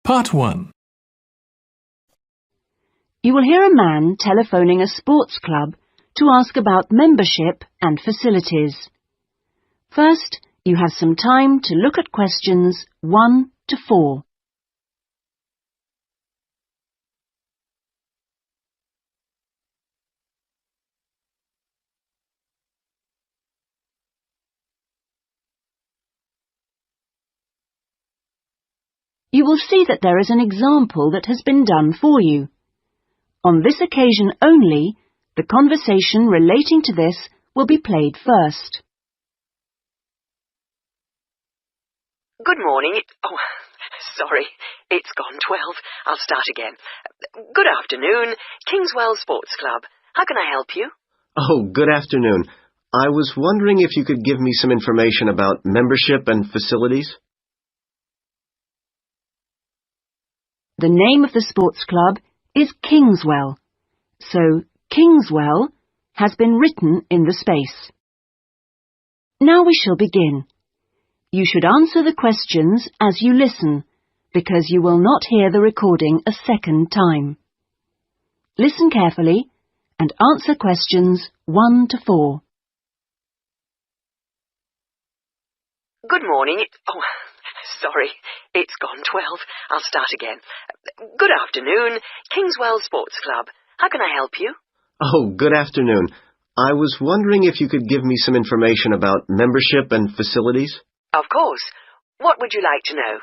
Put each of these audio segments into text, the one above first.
Part 1. You will hear a man telephoning a sports club to ask about membership and facilities. First, you have some time to look at questions 1 to 4. You will see that there is an example that has been done for you. On this occasion only, the conversation relating to this will be played first. Good morning. Sorry, it's gone 12. I'll start again. Good afternoon, Kingswell Sports Club. How can I help you? Oh, good afternoon. I was wondering if you could give me some information about membership and facilities. The name of the sports club is Kingswell, so Kingswell has been written in the space. Now we shall begin. You should answer the questions as you listen, because you will not hear the recording a second time. Listen carefully and answer questions 1 to 4. Good morning. Sorry, it's gone 12. I'll start again. Good afternoon, Kingswell Sports Club. How can I help you? Oh, good afternoon. I was wondering if you could give me some information about membership and facilities. Of course. What would you like to know?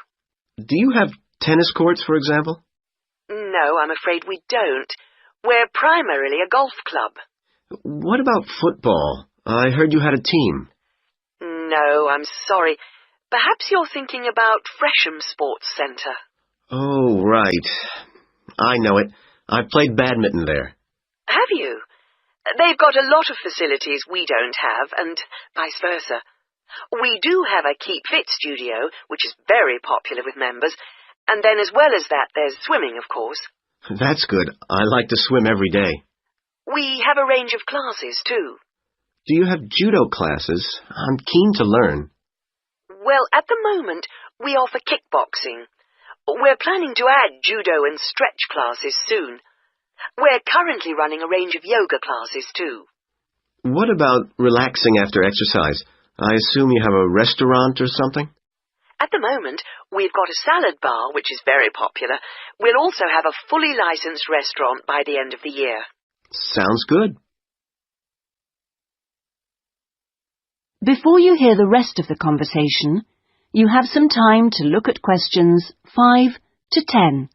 Do you have tennis courts, for example? No, I'm afraid we don't. We're primarily a golf club. What about football? I heard you had a team. No, I'm sorry. Perhaps you're thinking about Fresham Sports Centre. Oh, right. I know it. I've played badminton there. Have you? They've got a lot of facilities we don't have, and vice versa. We do have a Keep Fit studio, which is very popular with members, and then as well as that, there's swimming, of course. That's good. I like to swim every day. We have a range of classes, too. Do you have judo classes? I'm keen to learn. Well, at the moment, we offer kickboxing. We're planning to add judo and stretch classes soon. We're currently running a range of yoga classes, too. What about relaxing after exercise? I assume you have a restaurant or something? At the moment, we've got a salad bar, which is very popular. We'll also have a fully licensed restaurant by the end of the year. Sounds good. Before you hear the rest of the conversation, you have some time to look at questions 5 to 10.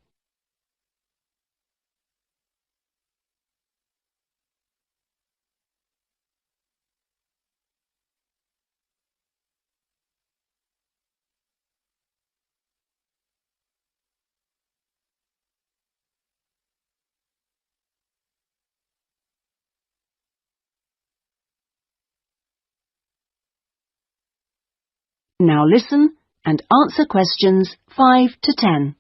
Now listen and answer questions 5 to 10.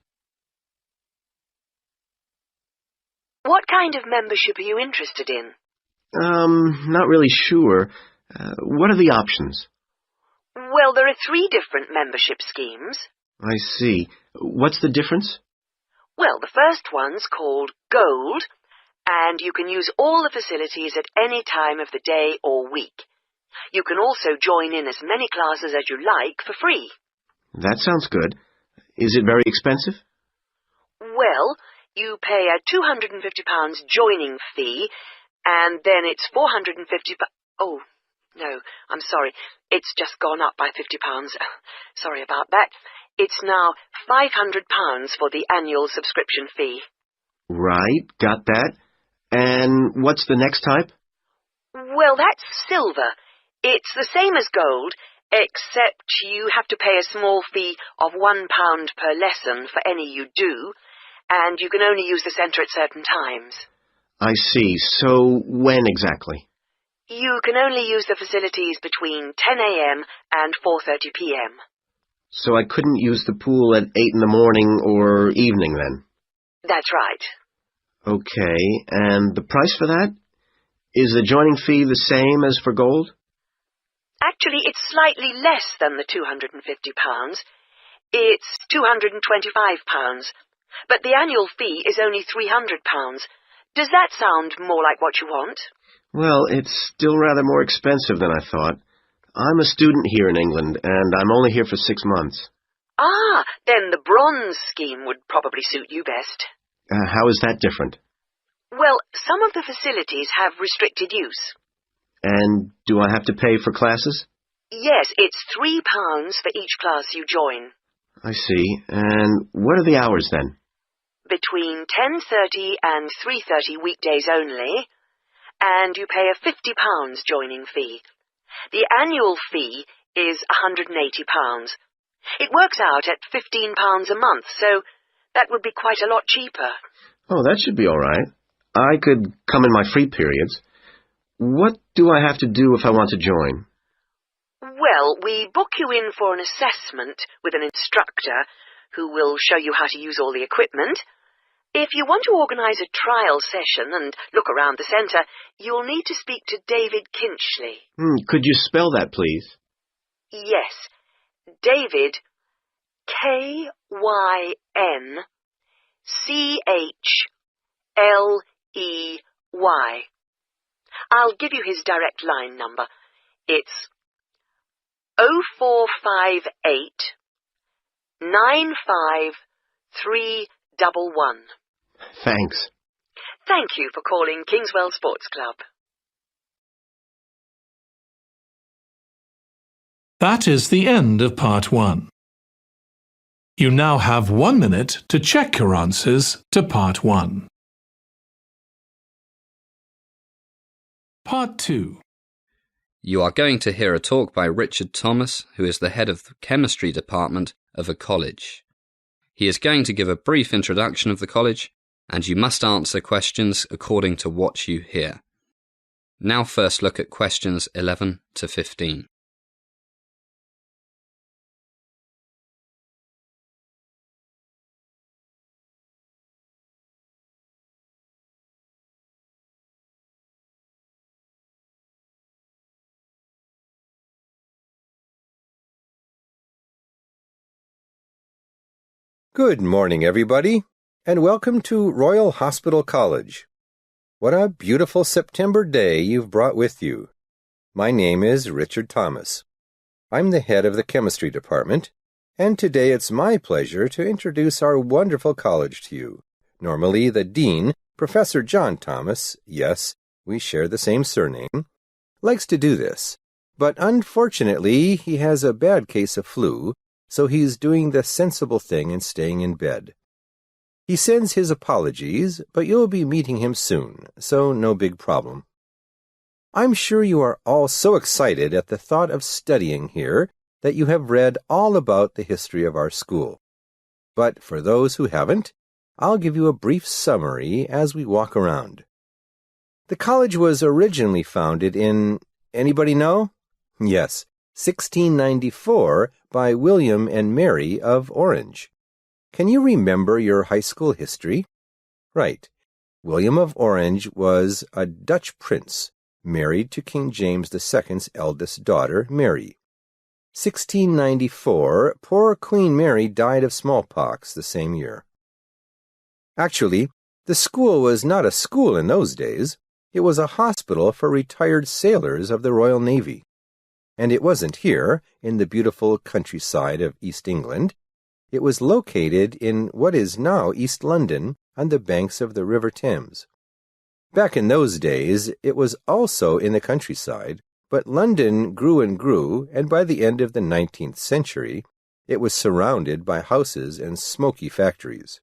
What kind of membership are you interested in? Not really sure. What are the options? Well, there are 3 different membership schemes. I see. What's the difference? Well, the first one's called Gold, and you can use all the facilities at any time of the day or week. You can also join in as many classes as you like for free. That sounds good. Is it very expensive? Well, you pay a £250 joining fee, and then it's £450... Oh, no, I'm sorry. It's just gone up by £50. Sorry about that. It's now £500 for the annual subscription fee. Right, got that. And what's the next type? Well, that's silver. It's the same as gold, except you have to pay a small fee of £1 per lesson for any you do, and you can only use the centre at certain times. I see. So when exactly? You can only use the facilities between 10 a.m. and 4:30 p.m. So I couldn't use the pool at 8 in the morning or evening then? That's right. Okay, and the price for that? Is the joining fee the same as for gold? Actually, it's slightly less than the £250. It's £225, but the annual fee is only £300. Does that sound more like what you want? Well, it's still rather more expensive than I thought. I'm a student here in England, and I'm only here for 6 months. Ah, then the bronze scheme would probably suit you best. How is that different? Well, some of the facilities have restricted use. And do I have to pay for classes? Yes, it's £3 for each class you join. I see. And what are the hours then? Between 10:30 and 3:30 weekdays only, and you pay a £50 joining fee. The annual fee is £180. It works out at £15 a month, so that would be quite a lot cheaper. Oh, that should be all right. I could come in my free periods. What do I have to do if I want to join? Well, we book you in for an assessment with an instructor who will show you how to use all the equipment. If you want to organise a trial session and look around the centre, you'll need to speak to David Kinchley. Could you spell that, please? Yes, David, K-Y-N-C-H-L-E-Y. I'll give you his direct line number. It's 0458 95 311. Thanks. Thank you for calling Kingswell Sports Club. That is the end of Part 1. You now have 1 minute to check your answers to Part 1. Part 2. You are going to hear a talk by Richard Thomas, who is the head of the chemistry department of a college. He is going to give a brief introduction of the college, and you must answer questions according to what you hear. Now first look at questions 11 to 15. Good morning, everybody, and welcome to Royal Hospital College. What a beautiful September day you've brought with you. My name is Richard Thomas. I'm the head of the chemistry department, and today it's my pleasure to introduce our wonderful college to you. Normally, the dean, Professor John Thomas, yes, we share the same surname, likes to do this, but unfortunately he has a bad case of flu, so he's doing the sensible thing and staying in bed. He sends his apologies, but you'll be meeting him soon, so no big problem. I'm sure you are all so excited at the thought of studying here that you have read all about the history of our school. But for those who haven't, I'll give you a brief summary as we walk around. The college was originally founded in, anybody know? Yes, 1694 by William and Mary of Orange. Can you remember your high school history? Right. William of Orange was a Dutch prince, married to King James II's eldest daughter, Mary. 1694, poor Queen Mary died of smallpox the same year. Actually, the school was not a school in those days. It was a hospital for retired sailors of the Royal Navy. And it wasn't here, in the beautiful countryside of East England. It was located in what is now East London, on the banks of the River Thames. Back in those days, it was also in the countryside, but London grew and grew, and by the end of the 19th century, it was surrounded by houses and smoky factories.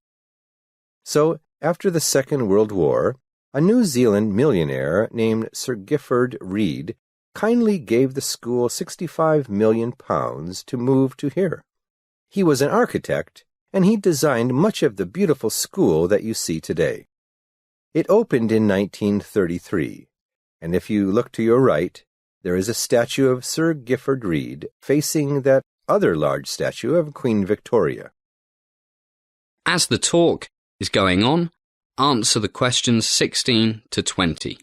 So, after the Second World War, a New Zealand millionaire named Sir Gifford Reed kindly gave the school £65 million to move to here. He was an architect, and he designed much of the beautiful school that you see today. It opened in 1933, and if you look to your right, there is a statue of Sir Gifford Reed facing that other large statue of Queen Victoria. As the talk is going on, answer the questions 16 to 20.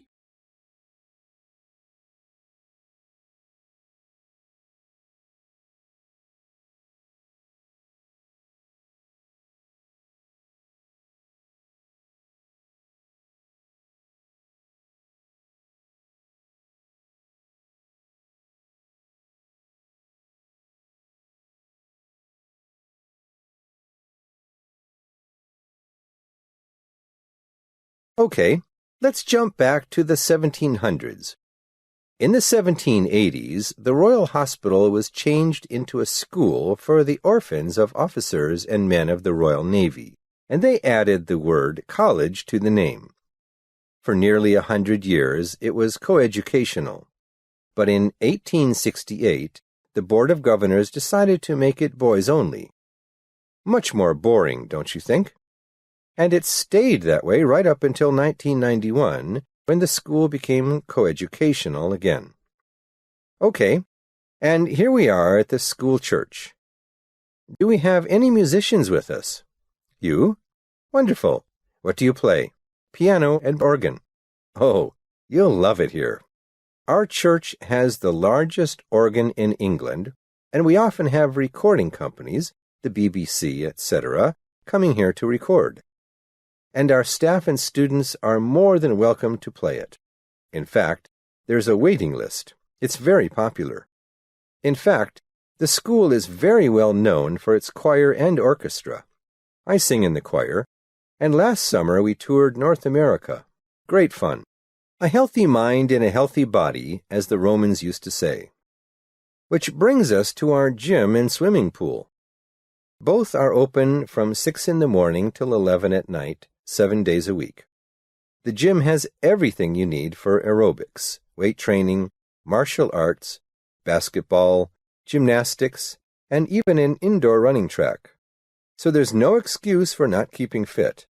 Okay, let's jump back to the 1700s. In the 1780s, the Royal Hospital was changed into a school for the orphans of officers and men of the Royal Navy, and they added the word college to the name. For nearly 100 years, it was coeducational. But in 1868, the Board of Governors decided to make it boys only. Much more boring, don't you think? And it stayed that way right up until 1991, when the school became coeducational again. Okay, and here we are at the school church. Do we have any musicians with us? You? Wonderful. What do you play? Piano and organ. Oh, you'll love it here. Our church has the largest organ in England, and we often have recording companies, the BBC, etc., coming here to record. And our staff and students are more than welcome to play it. In fact, there's a waiting list. It's very popular. In fact, the school is very well known for its choir and orchestra. I sing in the choir, and last summer we toured North America. Great fun. A healthy mind in a healthy body, as the Romans used to say. Which brings us to our gym and swimming pool. Both are open from 6 in the morning till 11 at night, 7 days a week. The gym has everything you need for aerobics, weight training, martial arts, basketball, gymnastics, and even an indoor running track. So there's no excuse for not keeping fit.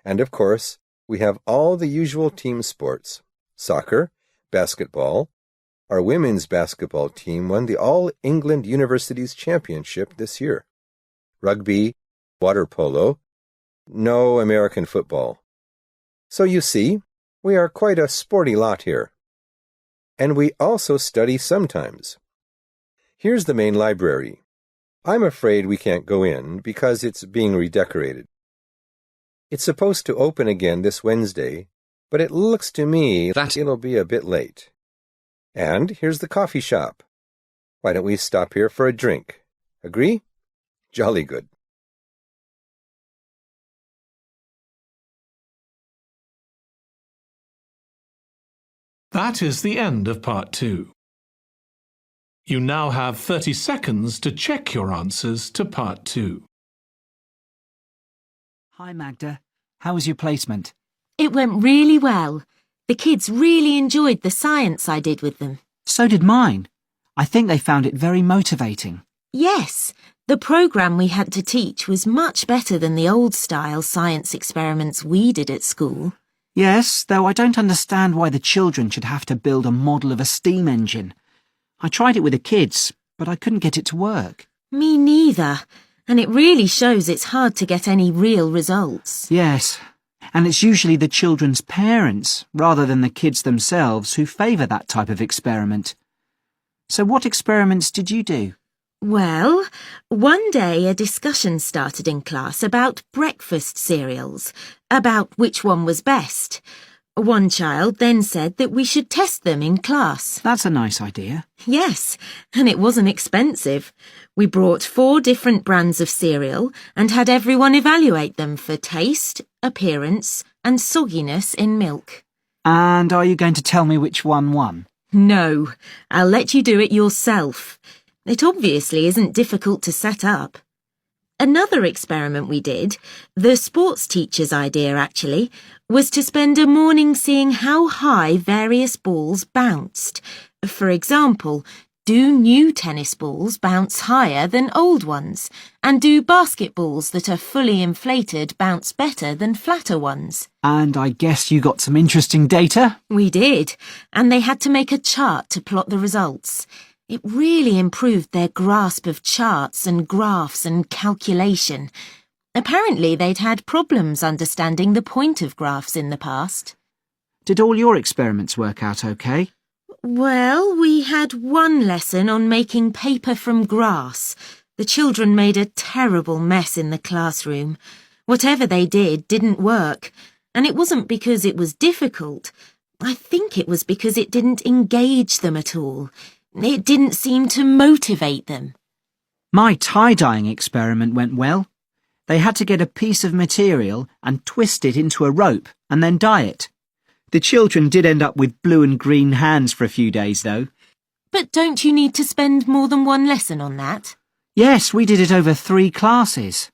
And of course, we have all the usual team sports: soccer, basketball. Our women's basketball team won the All England Universities Championship this year. Rugby, water polo, no American football. So you see, we are quite a sporty lot here. And we also study sometimes. Here's the main library. I'm afraid we can't go in because it's being redecorated. It's supposed to open again this Wednesday, but it looks to me that it'll be a bit late. And here's the coffee shop. Why don't we stop here for a drink? Agree? Jolly good. That is the end of Part 2. You now have 30 seconds to check your answers to Part 2. Hi, Magda. How was your placement? It went really well. The kids really enjoyed the science I did with them. So did mine. I think they found it very motivating. Yes, the programme we had to teach was much better than the old-style science experiments we did at school. Yes, though I don't understand why the children should have to build a model of a steam engine. I tried it with the kids, but I couldn't get it to work. Me neither, and it really shows it's hard to get any real results. Yes, and it's usually the children's parents, rather than the kids themselves, who favour that type of experiment. So what experiments did you do? Well, one day a discussion started in class about breakfast cereals, about which one was best. One child then said that we should test them in class. That's a nice idea. Yes, and it wasn't expensive. We brought 4 different brands of cereal and had everyone evaluate them for taste, appearance, and sogginess in milk. And are you going to tell me which one won? No, I'll let you do it yourself. It obviously isn't difficult to set up. Another experiment we did, the sports teacher's idea actually, was to spend a morning seeing how high various balls bounced. For example, do new tennis balls bounce higher than old ones? And do basketballs that are fully inflated bounce better than flatter ones? And I guess you got some interesting data? We did, and they had to make a chart to plot the results. It really improved their grasp of charts and graphs and calculation. Apparently they'd had problems understanding the point of graphs in the past. Did all your experiments work out okay? Well, we had one lesson on making paper from grass. The children made a terrible mess in the classroom. Whatever they did didn't work, and it wasn't because it was difficult. I think it was because it didn't engage them at all. It didn't seem to motivate them. My tie-dyeing experiment went well. They had to get a piece of material and twist it into a rope and then dye it. The children did end up with blue and green hands for a few days, though. But don't you need to spend more than one lesson on that? Yes, we did it over 3 classes.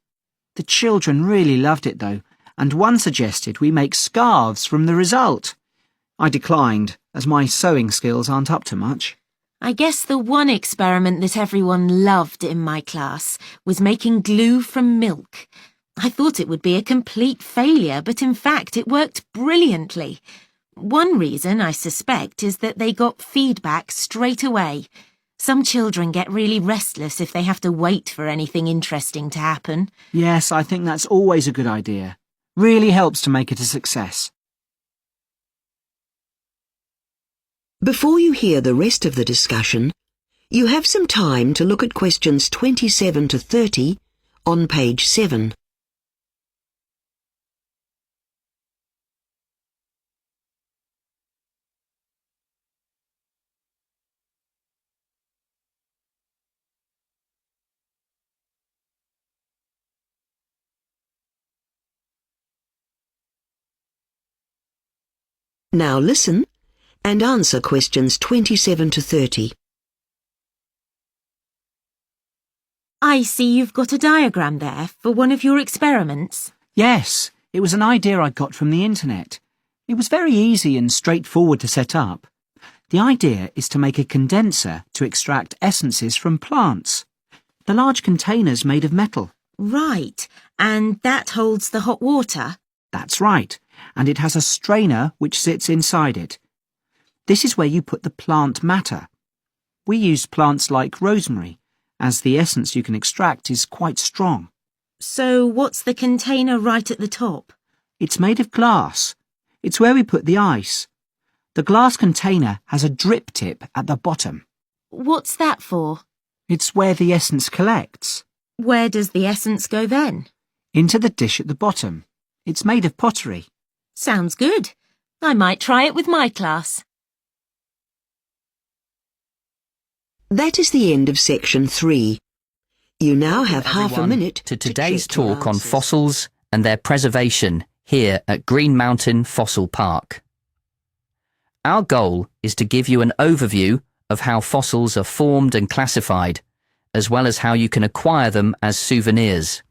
The children really loved it, though, and one suggested we make scarves from the result. I declined, as my sewing skills aren't up to much. I guess the one experiment that everyone loved in my class was making glue from milk. I thought it would be a complete failure, but in fact it worked brilliantly. One reason, I suspect, is that they got feedback straight away. Some children get really restless if they have to wait for anything interesting to happen. Yes, I think that's always a good idea. Really helps to make it a success. Before you hear the rest of the discussion, you have some time to look at questions 27 to 30 on page 7. Now listen and answer questions 27 to 30. I see you've got a diagram there for one of your experiments. Yes, it was an idea I got from the internet. It was very easy and straightforward to set up. The idea is to make a condenser to extract essences from plants. The large container's made of metal. Right, and that holds the hot water? That's right, and it has a strainer which sits inside it. This is where you put the plant matter. We used plants like rosemary, as the essence you can extract is quite strong. So what's the container right at the top? It's made of glass. It's where we put the ice. The glass container has a drip tip at the bottom. What's that for? It's where the essence collects. Where does the essence go then? Into the dish at the bottom. It's made of pottery. Sounds good. I might try it with my class. That is the end of section 3. You now have half a minute to today's check your talk on answers. fossils and their preservation here at Green Mountain Fossil Park. Our goal is to give you an overview of how fossils are formed and classified, as well as how you can acquire them as souvenirs.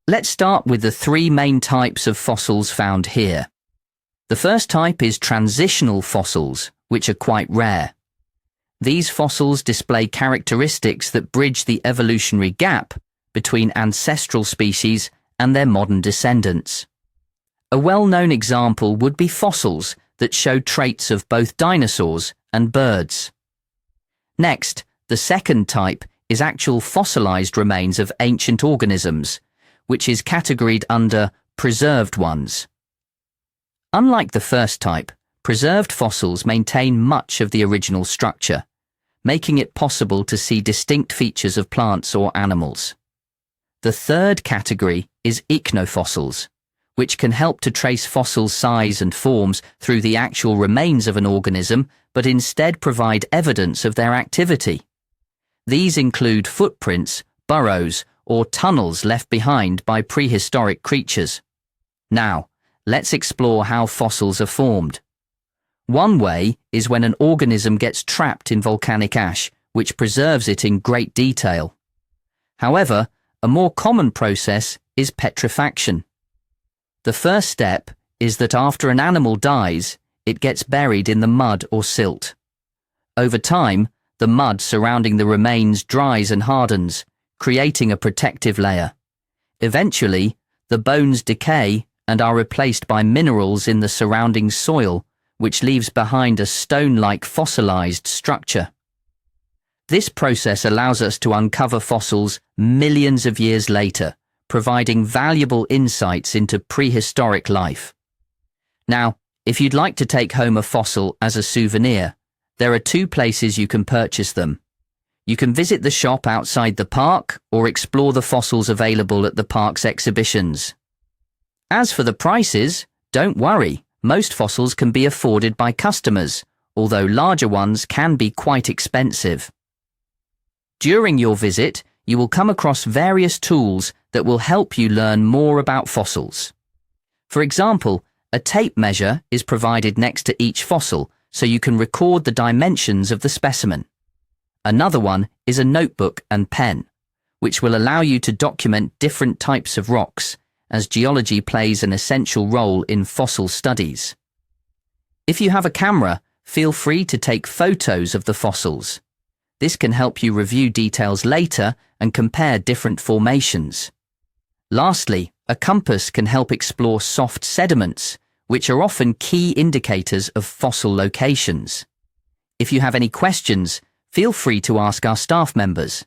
Let's start with the 3 main types of fossils found here. The first type is transitional fossils, which are quite rare. These fossils display characteristics that bridge the evolutionary gap between ancestral species and their modern descendants. A well-known example would be fossils that show traits of both dinosaurs and birds. Next, the second type is actual fossilized remains of ancient organisms, which is categorized under preserved ones. Unlike the first type, preserved fossils maintain much of the original structure, making it possible to see distinct features of plants or animals. The third category is ichnofossils, which can help to trace fossil size and forms through the actual remains of an organism, but instead provide evidence of their activity. These include footprints, burrows, or tunnels left behind by prehistoric creatures. Now, let's explore how fossils are formed. One way is when an organism gets trapped in volcanic ash, which preserves it in great detail. However, a more common process is petrifaction. The first step is that after an animal dies, it gets buried in the mud or silt. Over time, the mud surrounding the remains dries and hardens, creating a protective layer. Eventually, the bones decay and are replaced by minerals in the surrounding soil, which leaves behind a stone-like fossilized structure. This process allows us to uncover fossils millions of years later, providing valuable insights into prehistoric life. Now, if you'd like to take home a fossil as a souvenir, there are 2 places you can purchase them. You can visit the shop outside the park or explore the fossils available at the park's exhibitions. As for the prices, don't worry, most fossils can be afforded by customers, although larger ones can be quite expensive. During your visit, you will come across various tools that will help you learn more about fossils. For example, A tape measure is provided next to each fossil so you can record the dimensions of the specimen. Another one is a notebook and pen, which will allow you to document different types of rocks, as geology plays an essential role in fossil studies. If you have a camera, feel free to take photos of the fossils. This can help you review details later and compare different formations. Lastly, a compass can help explore soft sediments, which are often key indicators of fossil locations. If you have any questions, feel free to ask our staff members.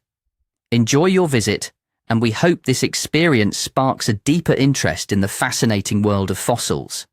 Enjoy your visit, and we hope this experience sparks a deeper interest in the fascinating world of fossils.